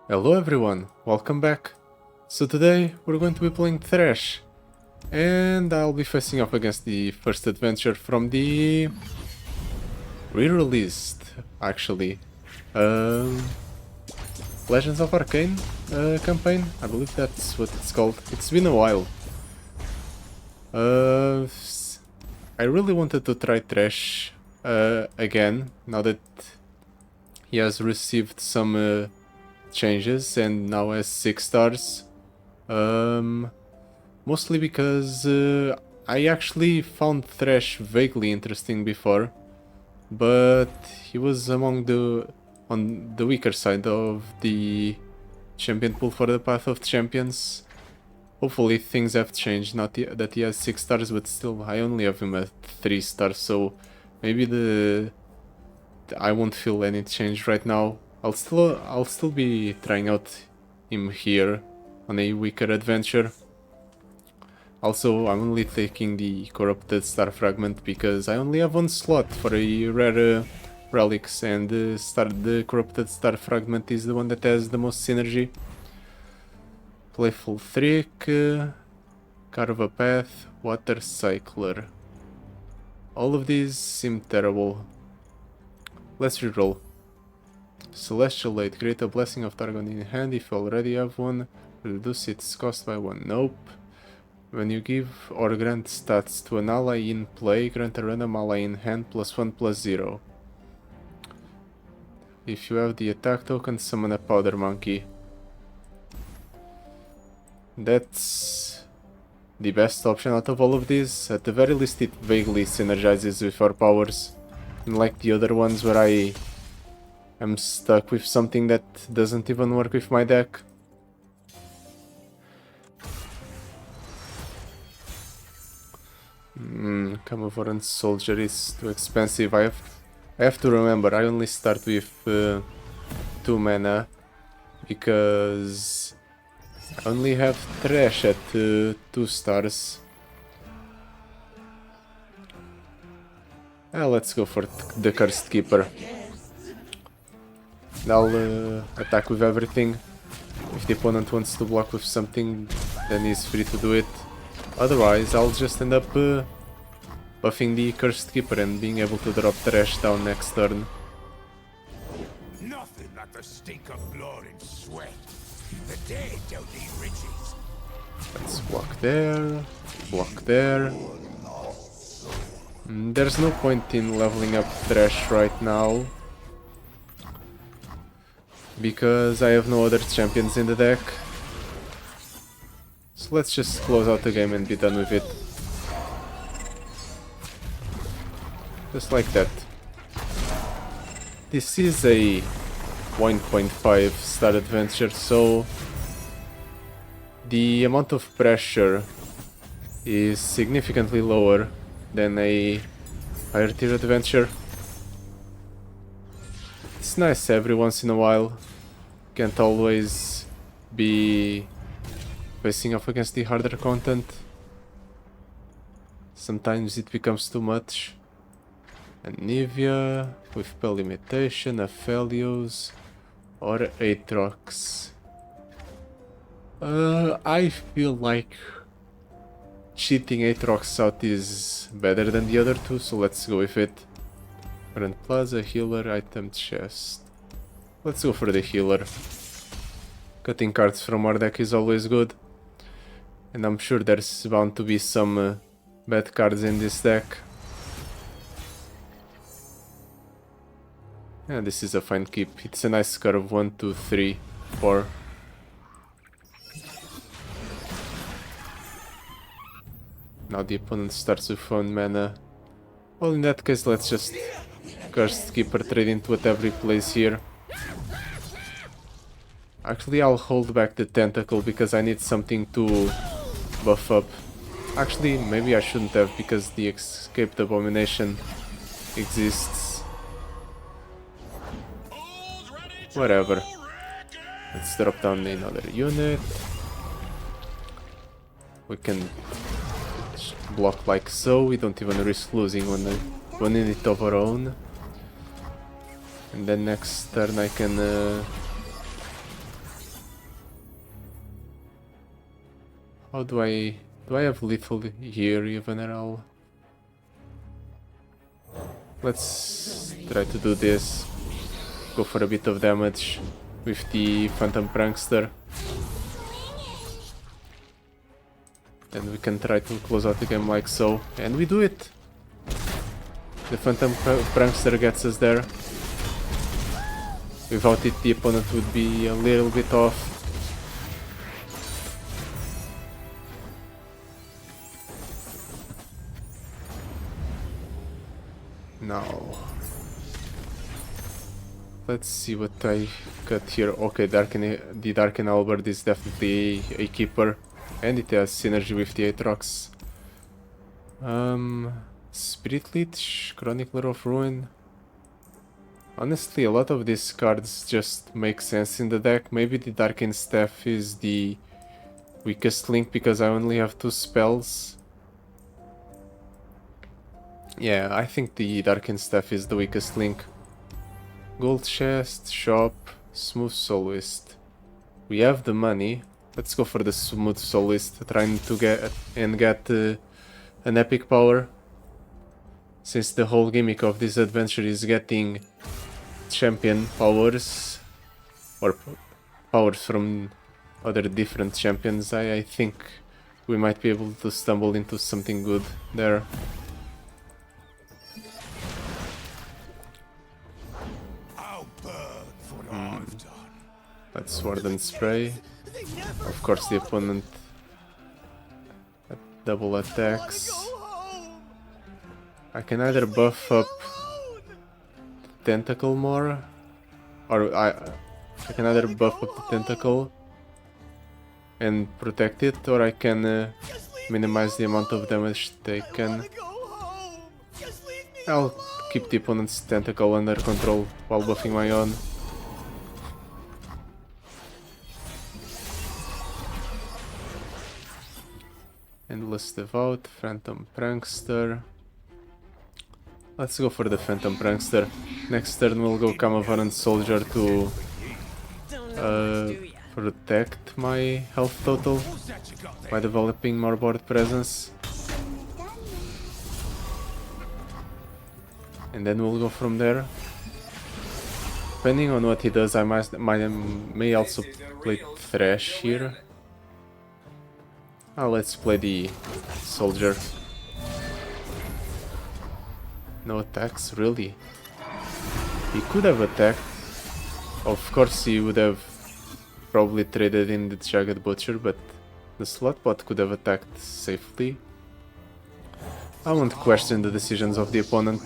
Hello everyone, welcome back. So today we're going to be playing Thresh, and I'll be facing off against the first adventure from the re-released, actually, Legends of Arcane campaign. I believe that's what it's called. It's been a while. I really wanted to try Thresh again, now that he has received some changes and now has 6 stars. Mostly because I actually found Thresh vaguely interesting before, but he was on the weaker side of the champion pool for the Path of Champions. Hopefully things have changed, not that he has 6 stars, but still I only have him at 3 stars, so maybe I won't feel any change right now. I'll still be trying out him here on a weaker adventure. Also, I'm only taking the corrupted star fragment because I only have 1 slot for a rare relics, and the corrupted star fragment is the one that has the most synergy. Playful Trick, Carve a Path, Water Cycler. All of these seem terrible. Let's reroll. Celestial Aid, create a Blessing of Targon in hand. If you already have one, reduce its cost by 1. Nope. When you give or grant stats to an ally in play, grant a random ally in hand +1/+0. If you have the attack token, summon a Powder Monkey. That's the best option out of all of these. At the very least, it vaguely synergizes with our powers, unlike the other ones where I'm stuck with something that doesn't even work with my deck. Camovoran Soldier is too expensive. I have to remember, I only start with 2 mana because I only have Thresh at 2 stars. Let's go for the Cursed Keeper. I'll attack with everything. If the opponent wants to block with something, then he's free to do it. Otherwise, I'll just end up buffing the Cursed Keeper and being able to drop Thresh down next turn. Nothing like the stink of blood and sweat. The dead don't need riches. Let's block there, block there. There's no point in leveling up Thresh right now, because I have no other champions in the deck. So let's just close out the game and be done with it. Just like that. This is a 1.5 star adventure, so the amount of pressure is significantly lower than a higher tier adventure. It's nice every once in a while. Can't always be facing off against the harder content. Sometimes it becomes too much. And Nivea with Spell Limitation, Aphelios, or Aatrox. I feel like cheating Aatrox out is better than the other two, so let's go with it. Current Plaza, Healer, Item Chest. Let's go for the Healer. Cutting cards from our deck is always good. And I'm sure there's bound to be some bad cards in this deck. Yeah, this is a fine keep. It's a nice curve. 1, 2, 3, 4. Now the opponent starts with 1 mana. Well, in that case, let's just Cursed Keeper trade into whatever he plays here. Actually, I'll hold back the Tentacle because I need something to buff up. Actually, maybe I shouldn't have, because the Escaped Abomination exists. Whatever. Let's drop down another unit. We can block like so. We don't even risk losing one unit of our own. And then next turn I can How do I... Do I have lethal here even at all? Let's try to do this. Go for a bit of damage with the Phantom Prankster. And we can try to close out the game like so. And we do it! The Phantom Prankster gets us there. Without it, the opponent would be a little bit off. Now, let's see what I got here. Okay, the Darken Halberd is definitely a keeper, and it has synergy with the Aatrox. Spirit Leech, Chronicler of Ruin. Honestly, a lot of these cards just make sense in the deck. Maybe the Darken Staff is the weakest link because I only have 2 spells. Yeah, I think the Darken Staff is the weakest link. Gold Chest, Shop, Smooth Soloist. We have the money. Let's go for the Smooth Soloist, trying to get an epic power. Since the whole gimmick of this adventure is getting champion powers, or powers from other different champions, I think we might be able to stumble into something good there. Let's Sword and Spray. Of course the opponent double attacks. I can either buff up Tentacle more, or I can either buff up the Tentacle and protect it, or I can minimize the amount of damage taken. I'll keep the opponent's Tentacle under control while buffing my own. Endless Devout, Phantom Prankster. Let's go for the Phantom Prankster. Next turn we'll go Camovarant Soldier to protect my health total by developing more board presence. And then we'll go from there. Depending on what he does, I may also play Thresh here. Let's play the Soldier. No attacks, really? He could have attacked. Of course he would have probably traded in the Jagged Butcher, but the slot bot could have attacked safely. I won't question the decisions of the opponent.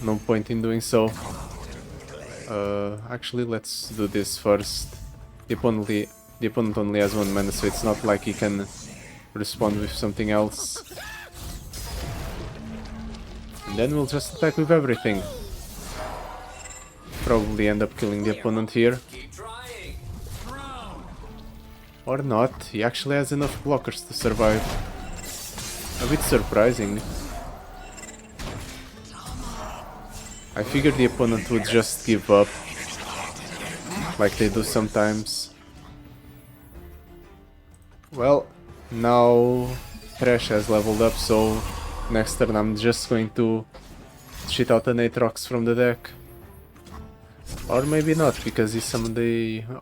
No point in doing so. Actually, let's do this first. The opponent only has 1 mana, so it's not like he can respond with something else. And then we'll just attack with everything. Probably end up killing the opponent here. Or not, he actually has enough blockers to survive. A bit surprising. I figured the opponent would just give up, like they do sometimes. Well, now Thresh has leveled up, so next turn I'm just going to cheat out an Aatrox from the deck. Or maybe not, because he summoned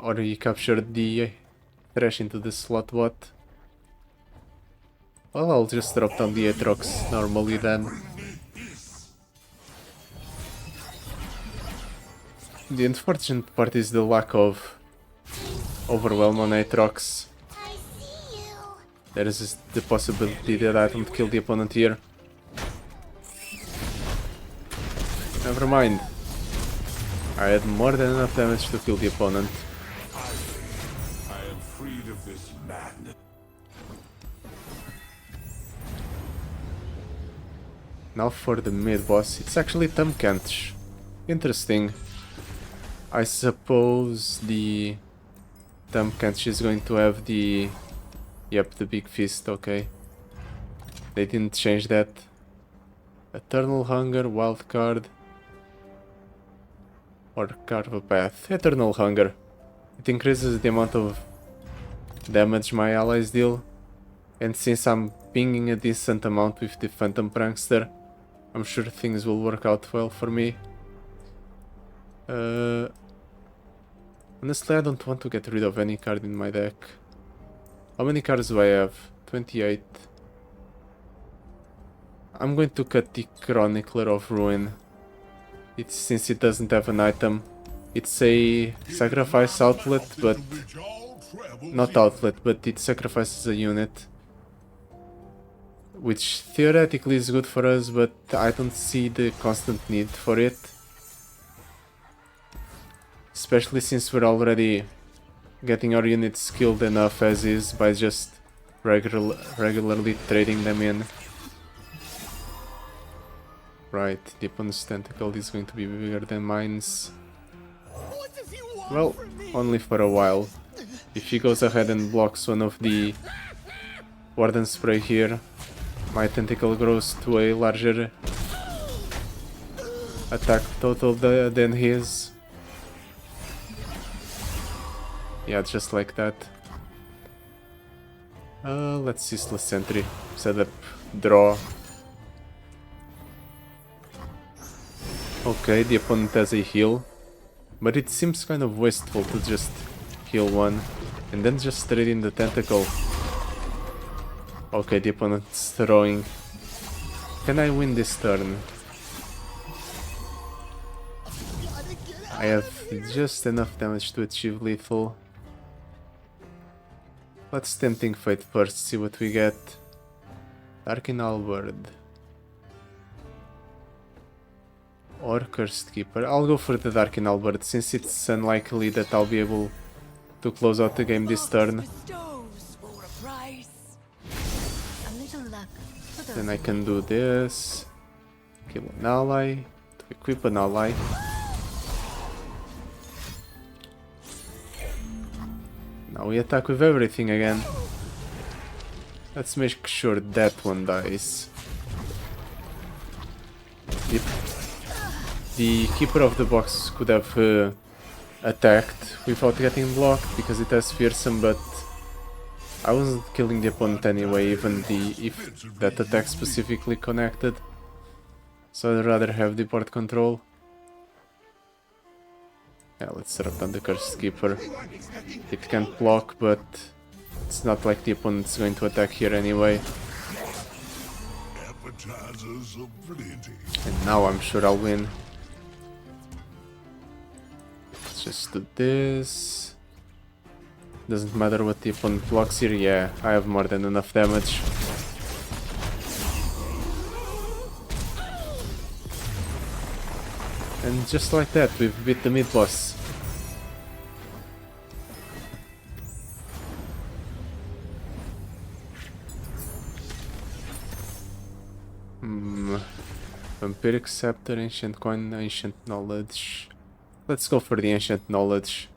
or he captured the Thresh into the slot bot. Well, I'll just drop down the Aatrox normally then. The unfortunate part is the lack of overwhelm on Aatrox. There is the possibility that I don't kill the opponent here. Never mind. I had more than enough damage to kill the opponent. I am freed of this madness. Now for the mid boss, it's actually Tahm Kench. Interesting. I suppose the Tahm Kench is going to have the... Yep, the big fist, okay. They didn't change that. Eternal Hunger, Wild Card. Or Carve a Path. Eternal Hunger. It increases the amount of damage my allies deal. And since I'm pinging a decent amount with the Phantom Prankster, I'm sure things will work out well for me. Honestly, I don't want to get rid of any card in my deck. How many cards do I have? 28. I'm going to cut the Chronicler of Ruin. Since it doesn't have an item. It's a sacrifice outlet, but not outlet, but it sacrifices a unit. Which theoretically is good for us, but I don't see the constant need for it. Especially since we're already getting our units skilled enough as is by just regularly trading them in. Right, the opponent's tentacle is going to be bigger than mine's. Well, only for a while. If he goes ahead and blocks one of the Warden Spray here, my tentacle grows to a larger attack total than his. Yeah, just like that. Let's Ceaseless Sentry. Set up, draw. Okay, the opponent has a heal. But it seems kind of wasteful to just heal one and then just trade in the tentacle. Okay, the opponent's throwing. Can I win this turn? I have just enough damage to achieve lethal. Let's Tempting Fate first, see what we get. Arcane Halberd. Or Cursed Keeper. I'll go for the Arcane Halberd since it's unlikely that I'll be able to close out the game this turn. Then I can do this. Kill an ally. To equip an ally. Now we attack with everything again. Let's make sure that one dies. The Keeper of the Box could have attacked without getting blocked because it has Fearsome, but I wasn't killing the opponent anyway, even if that attack specifically connected. So I'd rather have the board control. Yeah, let's set up on the Cursed Keeper. It can't block, but it's not like the opponent's going to attack here anyway. And now I'm sure I'll win. Let's just do this. Doesn't matter what the opponent blocks here. Yeah, I have more than enough damage. And just like that, we've beat the mid-boss. Vampiric Scepter, Ancient Coin, Ancient Knowledge. Let's go for the Ancient Knowledge.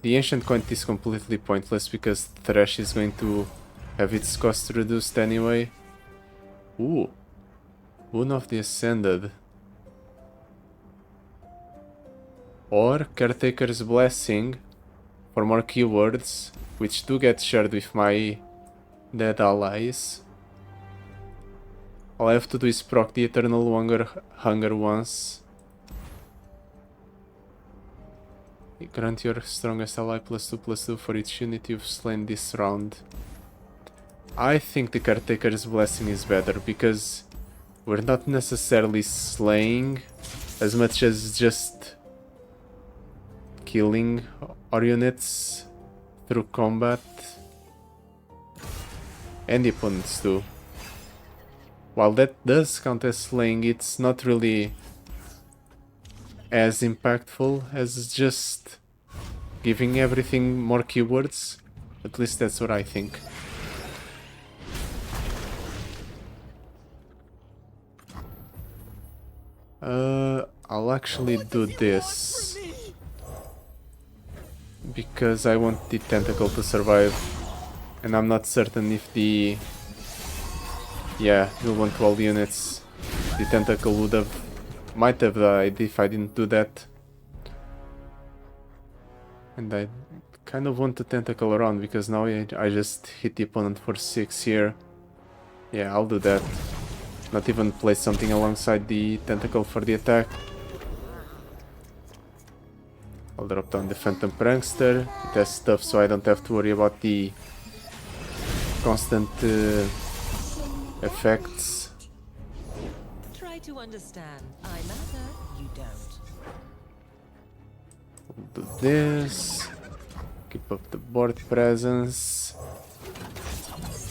The Ancient Coin is completely pointless because Thresh is going to have its cost reduced anyway. Ooh. Boon of the Ascended. Or Caretaker's Blessing for more keywords, which do get shared with my dead allies. All I have to do is proc the Eternal Hunger once. Grant your strongest ally +2/+2 for each unit you've slain this round. I think the Caretaker's Blessing is better because we're not necessarily slaying as much as just killing our units through combat, and the opponents too. While that does count as slaying, it's not really as impactful as just giving everything more keywords. At least that's what I think. I'll actually do this because I want the tentacle to survive, and I'm not certain if the you'll want 12 units. The tentacle might have died if I didn't do that. And I kind of want to tentacle around because now I just hit the opponent for 6 here. Yeah, I'll do that. Not even place something alongside the tentacle for the attack. I'll drop down the Phantom Prankster. It has stuff so I don't have to worry about the constant effects. Try to understand. I matter, you don't. I'll do this. Keep up the board presence.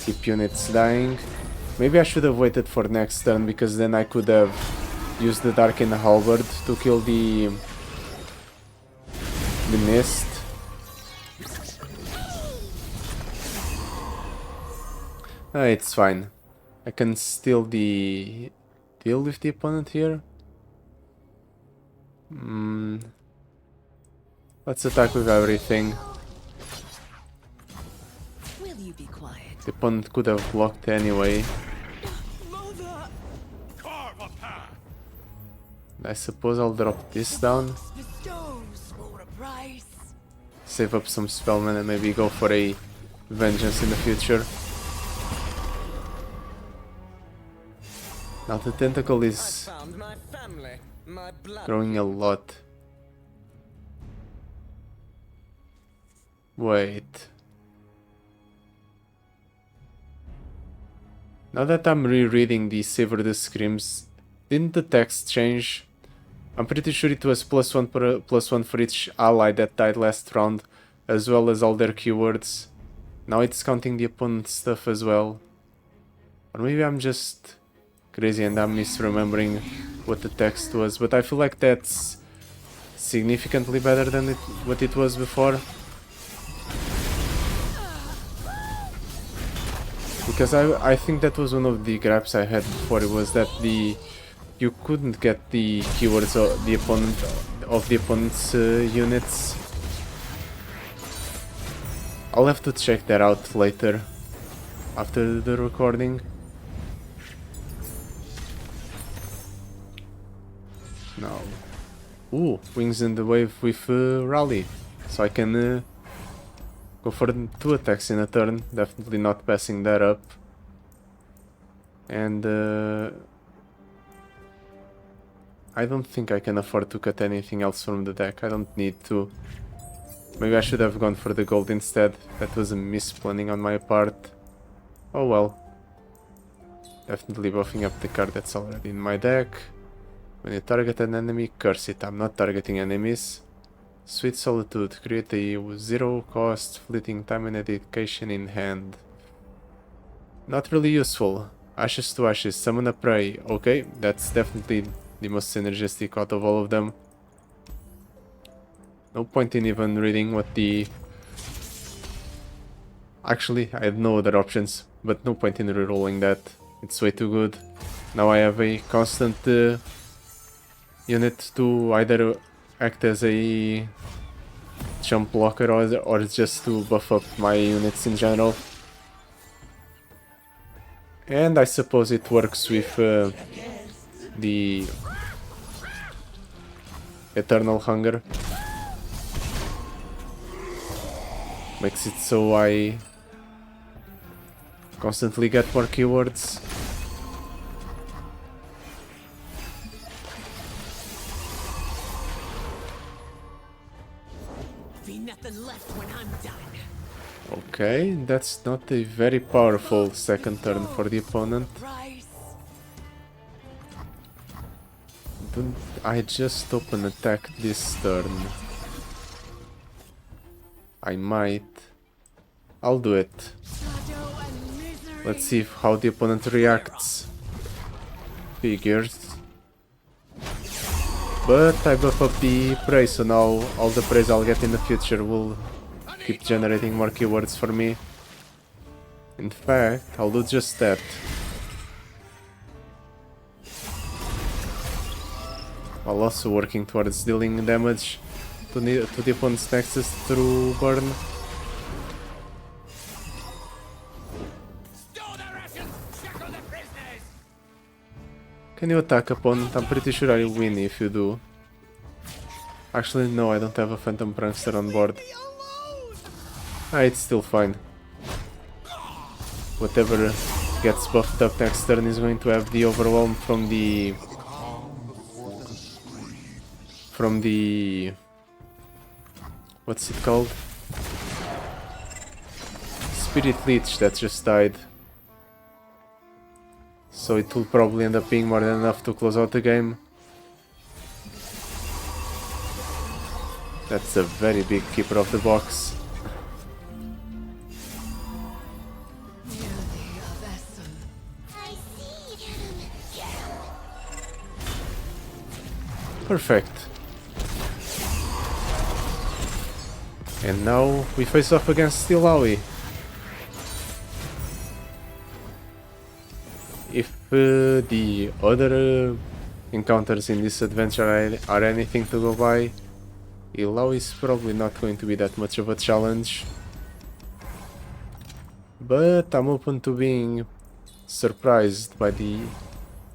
Keep units dying. Maybe I should have waited for next turn because then I could have used the Darkened Halberd to kill the mist. It's fine. I can still deal with the opponent here. Let's attack with everything. Will you be quiet? The opponent could have blocked anyway. Mother! Carve a path. I suppose I'll drop this down. Bestows for a price. Save up some spell mana and maybe go for a vengeance in the future. Now the tentacle is Found my family, my blood. growing a lot. Wait. Now that I'm rereading the Savor the Screams, didn't the text change? I'm pretty sure it was +1 for each ally that died last round, as well as all their keywords. Now it's counting the opponent's stuff as well. Or maybe I'm just crazy and I'm misremembering what the text was, but I feel like that's significantly better than what it was before. Because I think that was one of the gripes I had before. It was that you couldn't get the keywords of the opponent's units. I'll have to check that out later after the recording. Now, ooh, Wings in the Wave with Rally, so I can go for 2 attacks in a turn. Definitely not passing that up. And I don't think I can afford to cut anything else from the deck. I don't need to. Maybe I should have gone for the gold instead. That was a misplanning on my part. Oh well. Definitely buffing up the card that's already in my deck. When you target an enemy, curse it. I'm not targeting enemies. Sweet Solitude. Create a 0 cost fleeting time and education in hand. Not really useful. Ashes to Ashes. Summon a prey. Okay, that's definitely the most synergistic out of all of them. No point in even reading what the... Actually, I had no other options, but no point in rerolling that. It's way too good. Now I have a constant unit to either act as a jump blocker or just to buff up my units in general. And I suppose it works with the Eternal Hunger. Makes it so I constantly get more keywords. Be nothing left when I'm done. Okay, that's not a very powerful second turn for the opponent. Price. Don't I just open attack this turn? I might. I'll do it. Shadow and misery. Let's see how the opponent reacts. Figures. But I buff up the prey, so now all the praise I'll get in the future will keep generating more keywords for me. In fact, I'll do just that. While also working towards dealing damage to the opponent's nexus through burn. Store the rations. Shackle the prisoners. Can you attack opponent? I'm pretty sure I win if you do. Actually, no, I don't have a Phantom Prankster on board. Ah, it's still fine. Whatever gets buffed up next turn is going to have the overwhelm from the what's it called? Spirit Leech that just died. So it will probably end up being more than enough to close out the game. That's a very big keeper of the box. Perfect. And now we face off against Star Illaoi. If the other encounters in this adventure are anything to go by, Illaoi is probably not going to be that much of a challenge. But I'm open to being surprised by the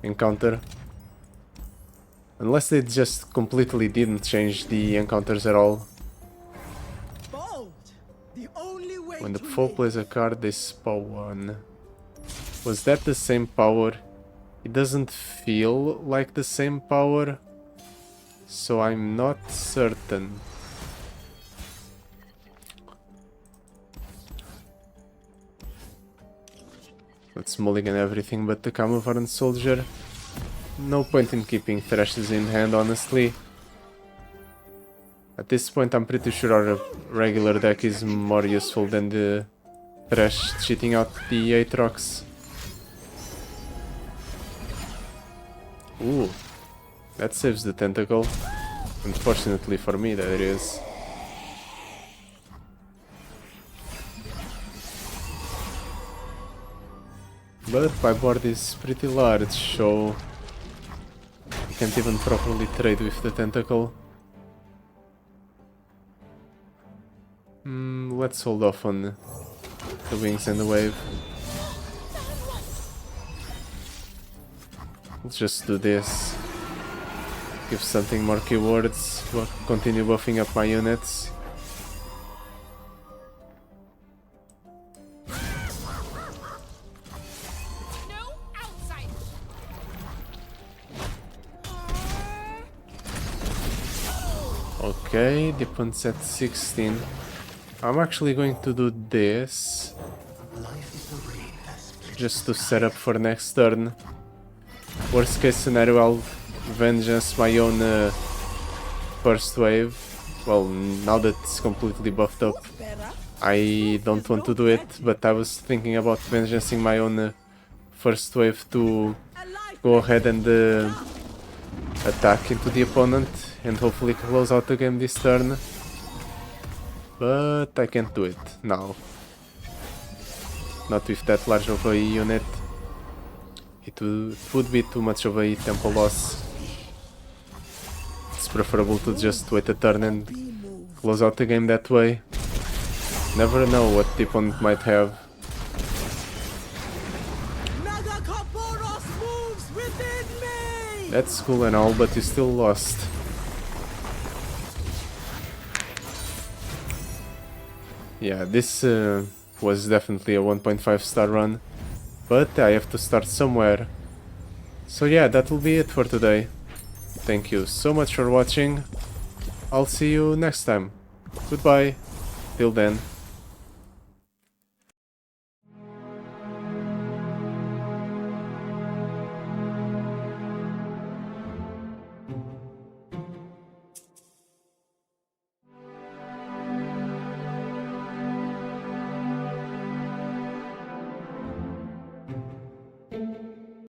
encounter. Unless they just completely didn't change the encounters at all. When the foe plays a card, they spawn one. Was that the same power? It doesn't feel like the same power, so I'm not certain. Let's mulligan everything but the Camouflage Soldier. No point in keeping Threshes in hand, honestly. At this point I'm pretty sure our regular deck is more useful than the Thresh cheating out the Aatrox. Ooh, that saves the Tentacle. Unfortunately for me, that it is. But my board is pretty large, so I can't even properly trade with the Tentacle. Let's hold off on the Wings and the Wave. Let's just do this. Give something more keywords, continue buffing up my units. Okay, the opponent's at 16. I'm actually going to do this just to set up for next turn. Worst case scenario, I'll Vengeance my own first wave. Well, now that it's completely buffed up, I don't want to do it, but I was thinking about Vengeancing my own first wave to go ahead and attack into the opponent and hopefully close out the game this turn. But I can't do it now. Not with that large of a unit. It would be too much of a tempo loss. It's preferable to just wait a turn and close out the game that way. Never know what the opponent might have. That's cool and all, but you still lost. Yeah, this was definitely a 1.5 star run, but I have to start somewhere. So yeah, that will be it for today. Thank you so much for watching. I'll see you next time. Goodbye. Till then.